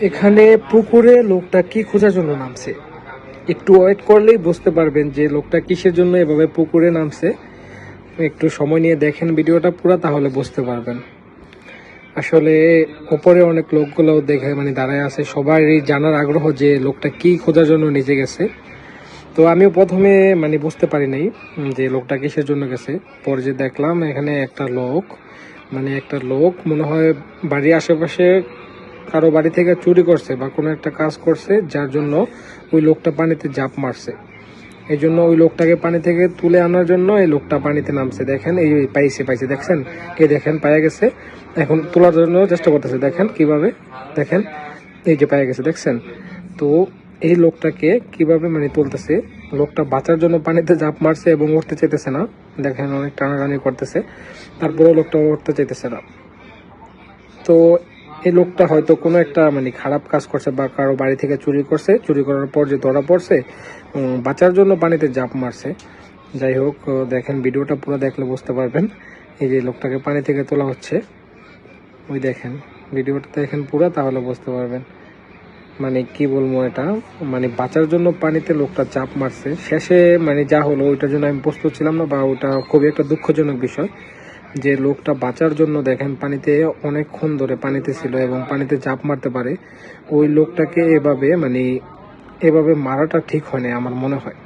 এখানে পুকুরে লোকটা কি খোঁজার জন্য নামছে, একটু ওয়েট করলেই বুঝতে পারবেন যে লোকটা কিসের জন্য এভাবে পুকুরে নামছে। একটু সময় নিয়ে দেখেন ভিডিওটা পুরো, তাহলে বুঝতে পারবেন। আসলে ওপরে অনেক লোকগুলো দেখে দাঁড়ায় আছে, সবারই জানার আগ্রহ যে লোকটা কি খোঁজার জন্য নিচে গেছে। তো আমিও প্রথমে বুঝতে পারি নাই যে লোকটা কিসের জন্য গেছে। পরে যে দেখলাম এখানে একটা লোক মনে হয় বাড়ির আশেপাশে কারো বাড়ি থেকে চুরি করছে বা কোনো একটা কাজ করছে, যার জন্য ওই লোকটা পানিতে ঝাঁপ মারছে। এই জন্য ওই লোকটাকে পানি থেকে তুলে আনার জন্য এই লোকটা পানিতে নামছে। দেখেন এই পাইছে দেখছেন, দেখেন পায়ে গেছে। এখন তোলার জন্য চেষ্টা করতেছে, দেখেন কিভাবে, দেখেন এই যে পায়ে গেছে, দেখছেন। তো এই লোকটাকে কিভাবে তুলতেছে। লোকটা বাঁচার জন্য পানিতে ঝাঁপ মারছে এবং উঠতে চাইতেছে না, দেখেন অনেক টানাটানি করতেছে, তারপরেও লোকটা উঠতে চাইতেছে না। তো এই লোকটা হয়তো কোনো একটা খারাপ কাজ করছে বা কারো বাড়ি থেকে চুরি করছে, চুরি করার পর যে ধরা পড়ছে, বাঁচার জন্য পানিতে ঝাঁপ মারছে। যাই হোক, দেখেন ভিডিওটা পুরো দেখলে বুঝতে পারবেন। এই যে লোকটাকে পানি থেকে তোলা হচ্ছে, ওই দেখেন ভিডিওটা দেখেন পুরো, তাহলে বুঝতে পারবেন। কি বলবো, এটা বাঁচার জন্য পানিতে লোকটা ঝাঁপ মারছে। শেষে যা হলো ওইটার জন্য আমি প্রস্তুত ছিলাম না, বা ওটা খুবই একটা দুঃখজনক বিষয় যে লোকটা বাঁচার জন্য দেখেন পানিতে অনেকক্ষণ ধরে পানিতে ছিল এবং পানিতে ঝাঁপ মারতে পারে। ওই লোকটাকে এভাবে মারাটা ঠিক হয় না আমার মনে হয়।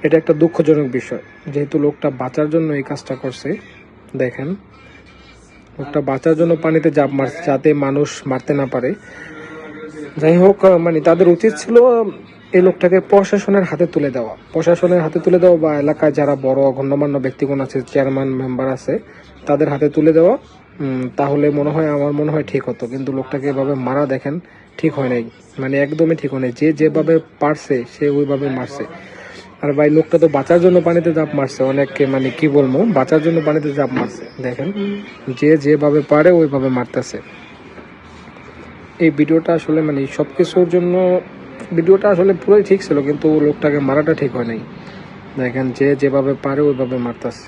এটা একটা দুঃখজনক বিষয়, যেহেতু লোকটা বাঁচার জন্য এই কাজটা করছে। দেখেন লোকটা বাঁচার জন্য পানিতে ঝাঁপ মারছে যাতে মানুষ মারতে না পারে। যাই হোক, তাদের উচিত ছিল এই লোকটাকে প্রশাসনের হাতে তুলে দেওয়া, বা এলাকায় যারা বড় গণ্যমান্য ব্যক্তিগণ আছে, চেয়ারম্যান মেম্বার আছে, তাদের হাতে তুলে দেওয়া। তাহলে আমার মনে হয় ঠিক হতো। কিন্তু লোকটাকে এভাবে মারা দেখেন ঠিক হয় নাই, একদমই ঠিক হয় নাই। যে যেভাবে পারছে সে ওইভাবে মারছে। আর ভাই লোকটা তো বাঁচার জন্য পানিতে ঝাঁপ মারছে, অনেককে কি বলবো, বাঁচার জন্য পানিতে ঝাঁপ মারছে। দেখেন যে যেভাবে পারে ওইভাবে মারতেছে। এই ভিডিওটা আসলে সবকিছুর জন্য ভিডিওটা আসলে পুরোই ঠিক ছিল, কিন্তু লোকটাকে মারাটা ঠিক হয় নাই। দেখেন যে যেভাবে পারে ওইভাবে মারতেছে।